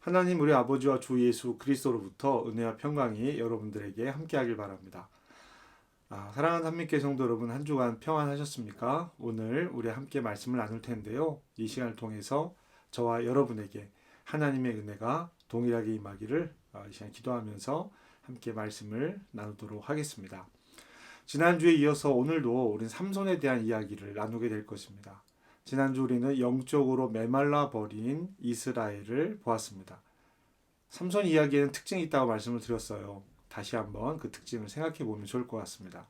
하나님 우리 아버지와 주 예수 그리스도로부터 은혜와 평강이 여러분들에게 함께하길 바랍니다. 사랑하는 한민교회 성도 여러분, 한 주간 평안하셨습니까? 오늘 우리 함께 말씀을 나눌 텐데요. 이 시간을 통해서 저와 여러분에게 하나님의 은혜가 동일하게 임하기를 이 시간 기도하면서 함께 말씀을 나누도록 하겠습니다. 지난주에 이어서 오늘도 우리는 삼손에 대한 이야기를 나누게 될 것입니다. 지난주 우리는 영적으로 메말라 버린 이스라엘을 보았습니다. 삼손 이야기에는 특징이 있다고 말씀을 드렸어요. 다시 한번 그 특징을 생각해 보면 좋을 것 같습니다.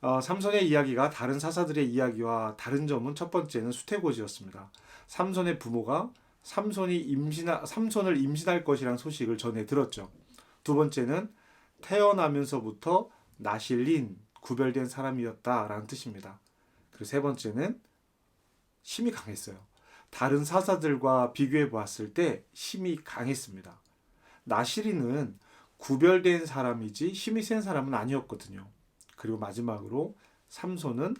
삼손의 이야기가 다른 사사들의 이야기와 다른 점은 첫 번째는 수태고지였습니다. 삼손의 부모가 삼손을 임신할 것이라는 소식을 전해 들었죠. 두 번째는 태어나면서부터 나실린, 구별된 사람이었다라는 뜻입니다. 그리고 세 번째는 힘이 강했어요. 다른 사사들과 비교해 보았을 때 힘이 강했습니다. 나실인은 구별된 사람이지 힘이 센 사람은 아니었거든요. 그리고 마지막으로 삼손은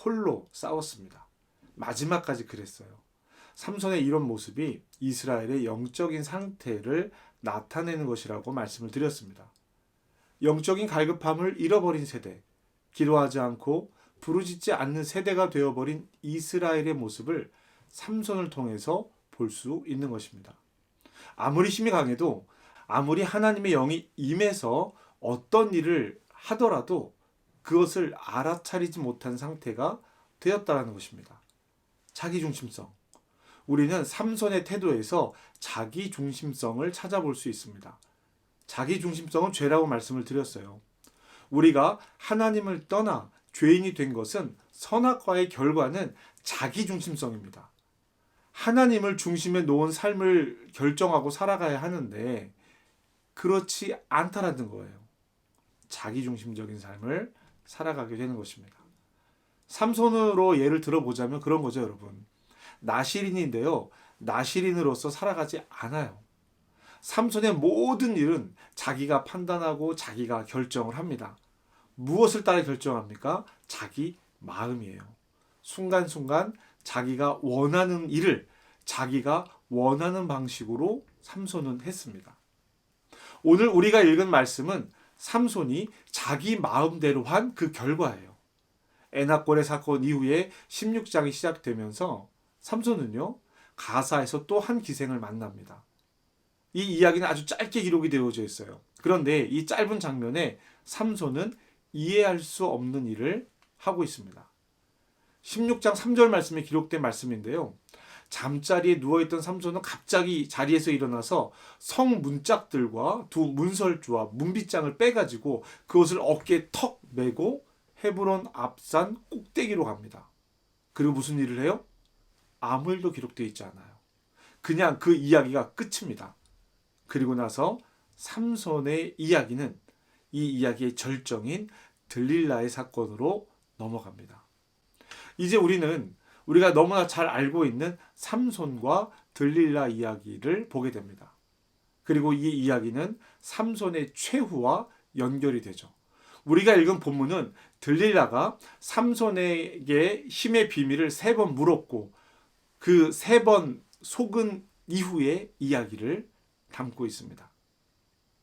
홀로 싸웠습니다. 마지막까지 그랬어요. 삼손의 이런 모습이 이스라엘의 영적인 상태를 나타내는 것이라고 말씀을 드렸습니다. 영적인 갈급함을 잃어버린 세대, 기도하지 않고 부르짖지 않는 세대가 되어버린 이스라엘의 모습을 삼손을 통해서 볼 수 있는 것입니다. 아무리 힘이 강해도, 아무리 하나님의 영이 임해서 어떤 일을 하더라도 그것을 알아차리지 못한 상태가 되었다는 것입니다. 자기중심성. 우리는 삼손의 태도에서 자기중심성을 찾아볼 수 있습니다. 자기중심성은 죄라고 말씀을 드렸어요. 우리가 하나님을 떠나 죄인이 된 것은 선악과의 결과는 자기중심성입니다. 하나님을 중심에 놓은 삶을 결정하고 살아가야 하는데 그렇지 않다라는 거예요. 자기중심적인 삶을 살아가게 되는 것입니다. 삼손으로 예를 들어보자면 그런 거죠, 여러분. 나실인인데요. 나실인으로서 살아가지 않아요. 삼손의 모든 일은 자기가 판단하고 자기가 결정을 합니다. 무엇을 따라 결정합니까? 자기 마음이에요. 순간순간 자기가 원하는 일을 자기가 원하는 방식으로 삼손은 했습니다. 오늘 우리가 읽은 말씀은 삼손이 자기 마음대로 한 그 결과예요. 에나골의 사건 이후에 16장이 시작되면서 삼손은요, 가사에서 또 한 기생을 만납니다. 이 이야기는 아주 짧게 기록이 되어져 있어요. 그런데 이 짧은 장면에 삼손은 이해할 수 없는 일을 하고 있습니다. 16장 3절 말씀에 기록된 말씀인데요. 잠자리에 누워있던 삼손은 갑자기 자리에서 일어나서 성 문짝들과 두 문설주와 문빗장을 빼가지고 그것을 어깨에 턱 메고 헤브론 앞산 꼭대기로 갑니다. 그리고 무슨 일을 해요? 아무 일도 기록되어 있지 않아요. 그냥 그 이야기가 끝입니다. 그리고 나서 삼손의 이야기는 이 이야기의 절정인 들릴라의 사건으로 넘어갑니다. 이제 우리가 너무나 잘 알고 있는 삼손과 들릴라 이야기를 보게 됩니다. 그리고 이 이야기는 삼손의 최후와 연결이 되죠. 우리가 읽은 본문은 들릴라가 삼손에게 힘의 비밀을 3번 물었고 그 3번 속은 이후의 이야기를 담고 있습니다.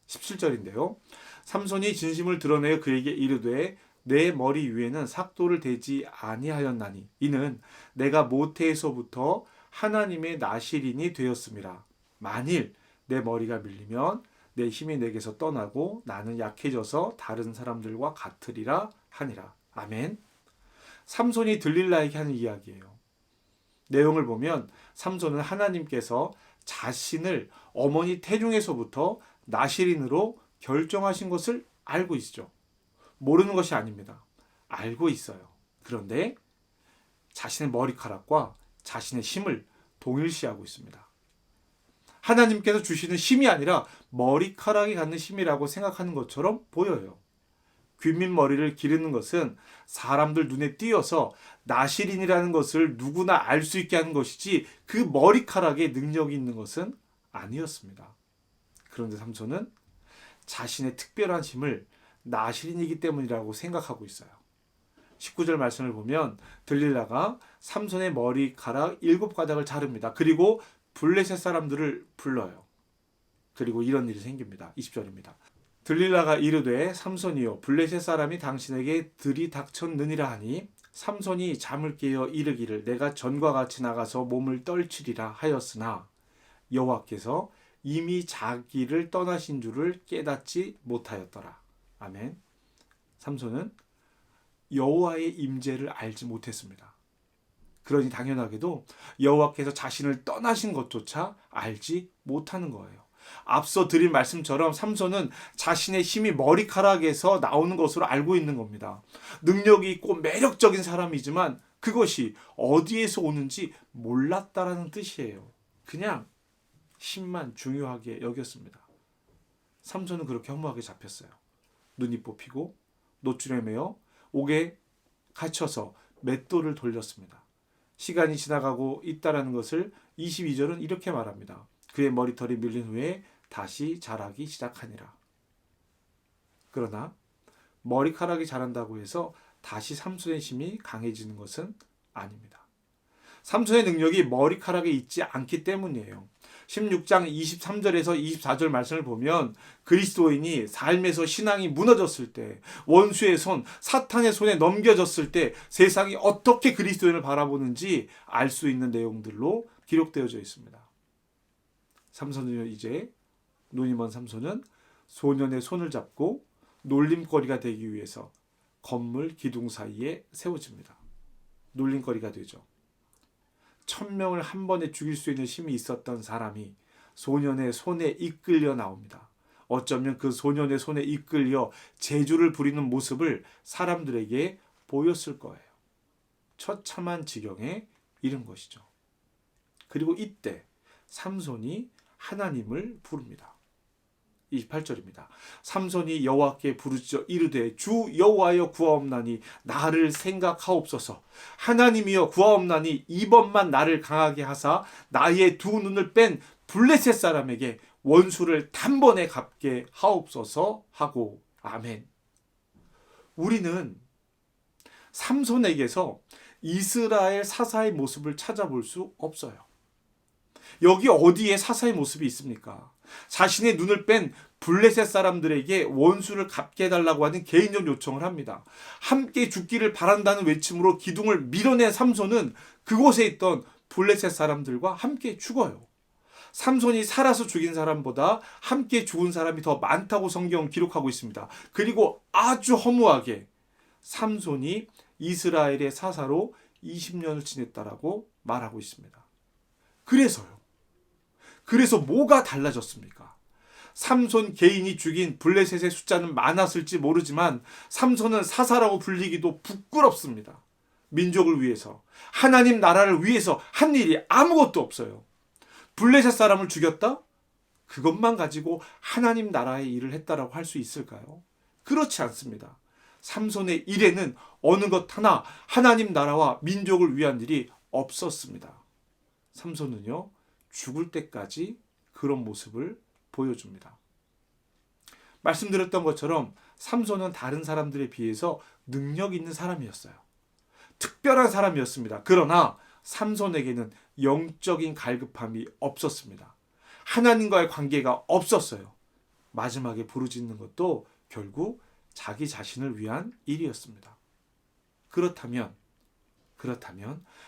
17절인데요. 삼손이 진심을 드러내어 그에게 이르되 내 머리 위에는 삭도를 대지 아니하였나니 이는 내가 모태에서부터 하나님의 나실인이 되었음이라. 만일 내 머리가 밀리면 내 힘이 내게서 떠나고 나는 약해져서 다른 사람들과 같으리라 하니라. 아멘. 삼손이 들릴라에게 하는 이야기예요. 내용을 보면 삼손은 하나님께서 자신을 어머니 태중에서부터 나실인으로 결정하신 것을 알고 있죠. 모르는 것이 아닙니다. 알고 있어요. 그런데 자신의 머리카락과 자신의 힘을 동일시하고 있습니다. 하나님께서 주시는 힘이 아니라 머리카락이 갖는 힘이라고 생각하는 것처럼 보여요. 귀밑머리를 기르는 것은 사람들 눈에 띄어서 나실인이라는 것을 누구나 알 수 있게 하는 것이지 그 머리카락에 능력이 있는 것은 아니었습니다. 그런데 삼손은 자신의 특별한 힘을 나실인이기 때문이라고 생각하고 있어요. 19절 말씀을 보면 들릴라가 삼손의 머리카락 7가닥을 자릅니다. 그리고 블레셋 사람들을 불러요. 그리고 이런 일이 생깁니다. 20절입니다. 들릴라가 이르되 삼손이여 블레셋 사람이 당신에게 들이닥쳤느니라 하니 삼손이 잠을 깨어 이르기를 내가 전과 같이 나가서 몸을 떨치리라 하였으나 여호와께서 이미 자기를 떠나신 줄을 깨닫지 못하였더라. 아멘. 삼손은 여호와의 임재를 알지 못했습니다. 그러니 당연하게도 여호와께서 자신을 떠나신 것조차 알지 못하는 거예요. 앞서 드린 말씀처럼 삼손은 자신의 힘이 머리카락에서 나오는 것으로 알고 있는 겁니다. 능력이 있고 매력적인 사람이지만 그것이 어디에서 오는지 몰랐다라는 뜻이에요. 그냥 힘만 중요하게 여겼습니다. 삼손은 그렇게 허무하게 잡혔어요. 눈이 뽑히고 노줄에 매어 옥에 갇혀서 맷돌을 돌렸습니다. 시간이 지나가고 있다라는 것을 22절은 이렇게 말합니다. 그의 머리털이 밀린 후에 다시 자라기 시작하니라. 그러나 머리카락이 자란다고 해서 다시 삼손의 힘이 강해지는 것은 아닙니다. 삼손의 능력이 머리카락에 있지 않기 때문이에요. 16장 23절에서 24절 말씀을 보면 그리스도인이 삶에서 신앙이 무너졌을 때, 원수의 손, 사탄의 손에 넘겨졌을 때 세상이 어떻게 그리스도인을 바라보는지 알 수 있는 내용들로 기록되어져 있습니다. 삼손은 이제 눈이 먼 삼손은 소년의 손을 잡고 놀림거리가 되기 위해서 건물 기둥 사이에 세워집니다. 놀림거리가 되죠. 1000명을 한 번에 죽일 수 있는 힘이 있었던 사람이 소년의 손에 이끌려 나옵니다. 어쩌면 그 소년의 손에 이끌려 재주를 부리는 모습을 사람들에게 보였을 거예요. 처참한 지경에 이른 것이죠. 그리고 이때 삼손이 하나님을 부릅니다. 28절입니다. 삼손이 여호와께 부르짖어 이르되 주 여호와여 구하옵나니 나를 생각하옵소서. 하나님이여 구하옵나니 이번만 나를 강하게 하사 나의 두 눈을 뺀 블레셋 사람에게 원수를 단번에 갚게 하옵소서 하고 아멘. 우리는 삼손에게서 이스라엘 사사의 모습을 찾아볼 수 없어요. 여기 어디에 사사의 모습이 있습니까? 자신의 눈을 뺀 블레셋 사람들에게 원수를 갚게 해달라고 하는 개인적 요청을 합니다. 함께 죽기를 바란다는 외침으로 기둥을 밀어낸 삼손은 그곳에 있던 블레셋 사람들과 함께 죽어요. 삼손이 살아서 죽인 사람보다 함께 죽은 사람이 더 많다고 성경은 기록하고 있습니다. 그리고 아주 허무하게 삼손이 이스라엘의 사사로 20년을 지냈다라고 말하고 있습니다. 그래서 뭐가 달라졌습니까? 삼손 개인이 죽인 블레셋의 숫자는 많았을지 모르지만 삼손은 사사라고 불리기도 부끄럽습니다. 민족을 위해서, 하나님 나라를 위해서 한 일이 아무것도 없어요. 블레셋 사람을 죽였다? 그것만 가지고 하나님 나라의 일을 했다라고 할 수 있을까요? 그렇지 않습니다. 삼손의 일에는 어느 것 하나 하나님 나라와 민족을 위한 일이 없었습니다. 삼손은요, 죽을 때까지 그런 모습을 보여줍니다. 말씀드렸던 것처럼 삼손은 다른 사람들에 비해서 능력 있는 사람이었어요. 특별한 사람이었습니다. 그러나 삼손에게는 영적인 갈급함이 없었습니다. 하나님과의 관계가 없었어요. 마지막에 부르짖는 것도 결국 자기 자신을 위한 일이었습니다. 그렇다면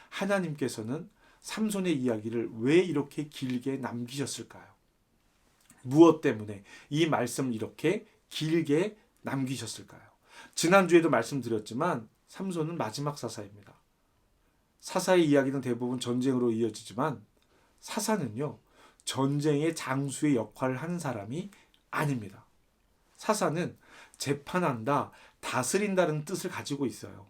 하나님께서는 삼손의 이야기를 왜 이렇게 길게 남기셨을까요? 무엇 때문에 이 말씀을 이렇게 길게 남기셨을까요? 지난주에도 말씀드렸지만 삼손은 마지막 사사입니다. 사사의 이야기는 대부분 전쟁으로 이어지지만 사사는요, 전쟁의 장수의 역할을 하는 사람이 아닙니다. 사사는 재판한다, 다스린다는 뜻을 가지고 있어요.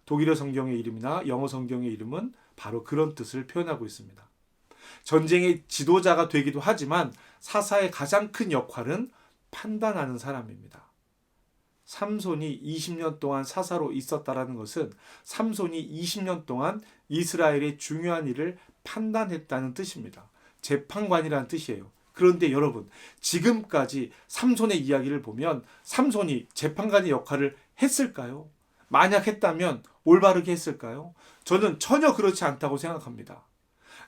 독일어 성경의 이름이나 영어 성경의 이름은 바로 그런 뜻을 표현하고 있습니다. 전쟁의 지도자가 되기도 하지만 사사의 가장 큰 역할은 판단하는 사람입니다. 삼손이 20년 동안 사사로 있었다라는 것은 삼손이 20년 동안 이스라엘의 중요한 일을 판단했다는 뜻입니다. 재판관이라는 뜻이에요. 그런데 여러분, 지금까지 삼손의 이야기를 보면 삼손이 재판관의 역할을 했을까요? 만약 했다면 올바르게 했을까요? 저는 전혀 그렇지 않다고 생각합니다.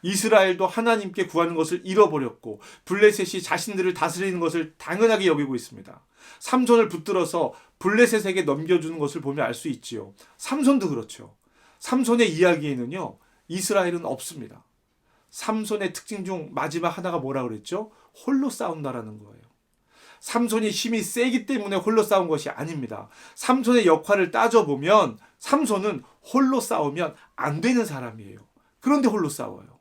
이스라엘도 하나님께 구하는 것을 잃어버렸고 블레셋이 자신들을 다스리는 것을 당연하게 여기고 있습니다. 삼손을 붙들어서 블레셋에게 넘겨주는 것을 보면 알 수 있지요. 삼손도 그렇죠. 삼손의 이야기에는요, 이스라엘은 없습니다. 삼손의 특징 중 마지막 하나가 뭐라 그랬죠? 홀로 싸운다라는 거예요. 삼손이 힘이 세기 때문에 홀로 싸운 것이 아닙니다. 삼손의 역할을 따져보면 삼손은 홀로 싸우면 안 되는 사람이에요. 그런데 홀로 싸워요.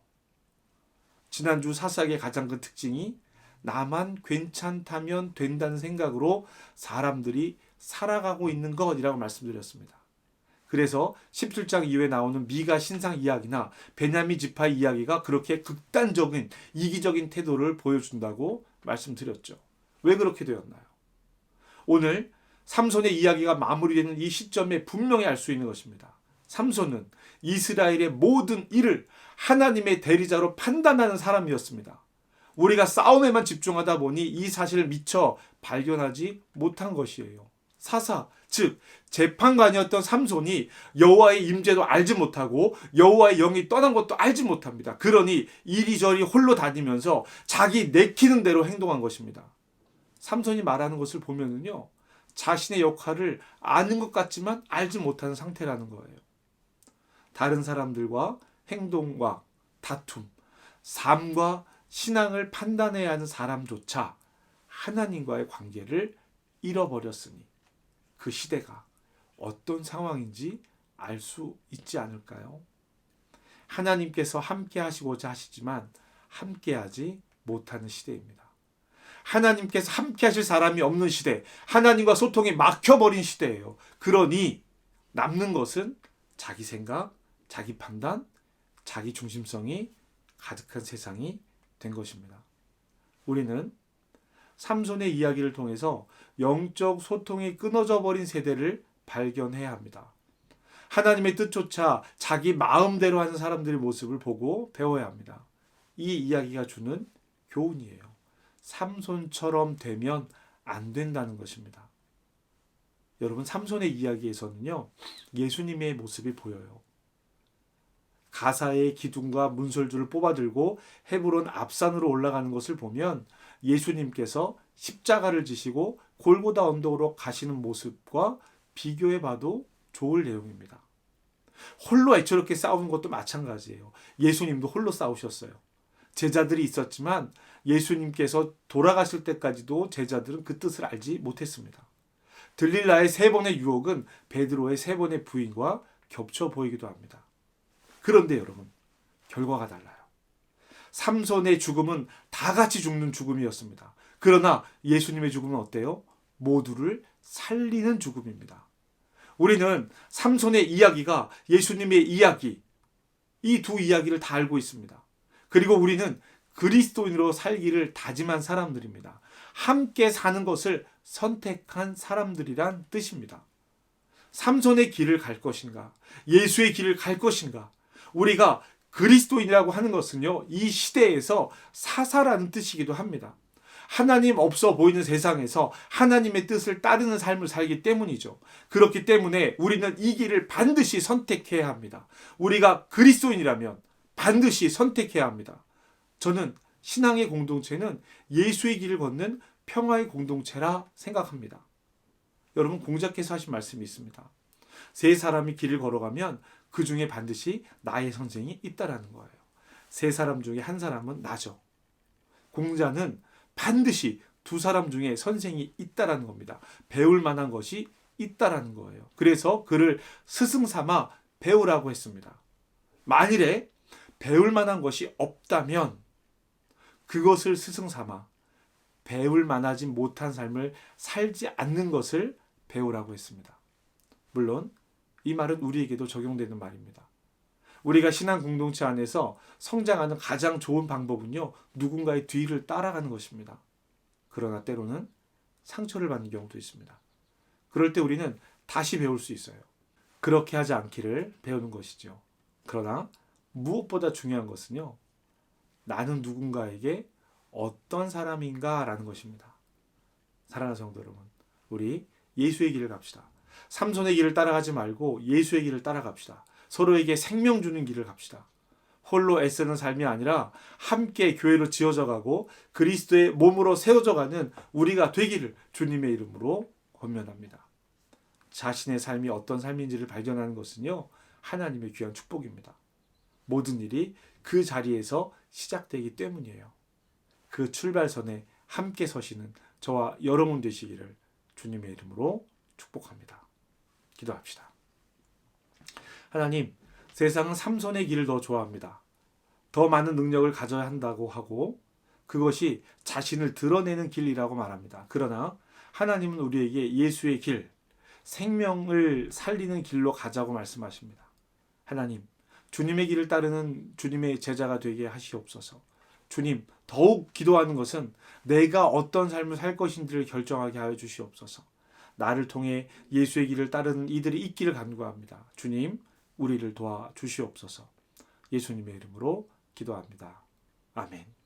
지난주 사사기의 가장 큰 특징이 나만 괜찮다면 된다는 생각으로 사람들이 살아가고 있는 것이라고 말씀드렸습니다. 그래서 17장 이후에 나오는 미가 신상 이야기나 베냐민 지파 이야기가 그렇게 극단적인 이기적인 태도를 보여준다고 말씀드렸죠. 왜 그렇게 되었나요? 오늘 삼손의 이야기가 마무리되는 이 시점에 분명히 알 수 있는 것입니다. 삼손은 이스라엘의 모든 일을 하나님의 대리자로 판단하는 사람이었습니다. 우리가 싸움에만 집중하다 보니 이 사실을 미처 발견하지 못한 것이에요. 사사, 즉 재판관이었던 삼손이 여호와의 임재도 알지 못하고 여호와의 영이 떠난 것도 알지 못합니다. 그러니 이리저리 홀로 다니면서 자기 내키는 대로 행동한 것입니다. 삼손이 말하는 것을 보면은요, 자신의 역할을 아는 것 같지만 알지 못하는 상태라는 거예요. 다른 사람들과 행동과 다툼, 삶과 신앙을 판단해야 하는 사람조차 하나님과의 관계를 잃어버렸으니 그 시대가 어떤 상황인지 알 수 있지 않을까요? 하나님께서 함께 하시고자 하시지만 함께하지 못하는 시대입니다. 하나님께서 함께 하실 사람이 없는 시대, 하나님과 소통이 막혀버린 시대예요. 그러니 남는 것은 자기 생각, 자기 판단, 자기 중심성이 가득한 세상이 된 것입니다. 우리는 삼손의 이야기를 통해서 영적 소통이 끊어져 버린 세대를 발견해야 합니다. 하나님의 뜻조차 자기 마음대로 하는 사람들의 모습을 보고 배워야 합니다. 이 이야기가 주는 교훈이에요. 삼손처럼 되면 안 된다는 것입니다. 여러분, 삼손의 이야기에서는요, 예수님의 모습이 보여요. 가사의 기둥과 문설주를 뽑아들고 헤브론 앞산으로 올라가는 것을 보면 예수님께서 십자가를 지시고 골고다 언덕으로 가시는 모습과 비교해 봐도 좋을 내용입니다. 홀로 애처롭게 싸우는 것도 마찬가지예요. 예수님도 홀로 싸우셨어요. 제자들이 있었지만 예수님께서 돌아가실 때까지도 제자들은 그 뜻을 알지 못했습니다. 들릴라의 3번의 유혹은 베드로의 3번의 부인과 겹쳐 보이기도 합니다. 그런데 여러분, 결과가 달라요. 삼손의 죽음은 다 같이 죽는 죽음이었습니다. 그러나 예수님의 죽음은 어때요? 모두를 살리는 죽음입니다. 우리는 삼손의 이야기가 예수님의 이야기, 이 두 이야기를 다 알고 있습니다. 그리고 우리는 그리스도인으로 살기를 다짐한 사람들입니다. 함께 사는 것을 선택한 사람들이란 뜻입니다. 삼손의 길을 갈 것인가? 예수의 길을 갈 것인가? 우리가 그리스도인이라고 하는 것은요, 이 시대에서 사사라는 뜻이기도 합니다. 하나님 없어 보이는 세상에서 하나님의 뜻을 따르는 삶을 살기 때문이죠. 그렇기 때문에 우리는 이 길을 반드시 선택해야 합니다. 우리가 그리스도인이라면 반드시 선택해야 합니다. 저는 신앙의 공동체는 예수의 길을 걷는 평화의 공동체라 생각합니다. 여러분, 공자께서 하신 말씀이 있습니다. 3사람이 길을 걸어가면 그 중에 반드시 나의 선생이 있다라는 거예요. 3사람 중에 1사람은 나죠. 공자는 반드시 2사람 중에 선생이 있다라는 겁니다. 배울 만한 것이 있다라는 거예요. 그래서 그를 스승 삼아 배우라고 했습니다. 만일에 배울 만한 것이 없다면 그것을 스승 삼아 배울 만하지 못한 삶을 살지 않는 것을 배우라고 했습니다. 물론 이 말은 우리에게도 적용되는 말입니다. 우리가 신앙 공동체 안에서 성장하는 가장 좋은 방법은요, 누군가의 뒤를 따라가는 것입니다. 그러나 때로는 상처를 받는 경우도 있습니다. 그럴 때 우리는 다시 배울 수 있어요. 그렇게 하지 않기를 배우는 것이죠. 그러나 무엇보다 중요한 것은요, 나는 누군가에게 어떤 사람인가라는 것입니다. 사랑하는 성도 여러분, 우리 예수의 길을 갑시다. 삼손의 길을 따라가지 말고 예수의 길을 따라갑시다. 서로에게 생명 주는 길을 갑시다. 홀로 애쓰는 삶이 아니라 함께 교회로 지어져 가고 그리스도의 몸으로 세워져 가는 우리가 되기를 주님의 이름으로 권면합니다. 자신의 삶이 어떤 삶인지를 발견하는 것은요, 하나님의 귀한 축복입니다. 모든 일이 그 자리에서 시작되기 때문이에요. 그 출발선에 함께 서시는 저와 여러분 되시기를 주님의 이름으로 축복합니다. 기도합시다. 하나님, 세상은 삼손의 길을 더 좋아합니다. 더 많은 능력을 가져야 한다고 하고 그것이 자신을 드러내는 길이라고 말합니다. 그러나 하나님은 우리에게 예수의 길, 생명을 살리는 길로 가자고 말씀하십니다. 하나님, 주님의 길을 따르는 주님의 제자가 되게 하시옵소서. 주님, 더욱 기도하는 것은 내가 어떤 삶을 살 것인지를 결정하게 하여 주시옵소서. 나를 통해 예수의 길을 따르는 이들이 있기를 간구합니다. 주님, 우리를 도와 주시옵소서. 예수님의 이름으로 기도합니다. 아멘.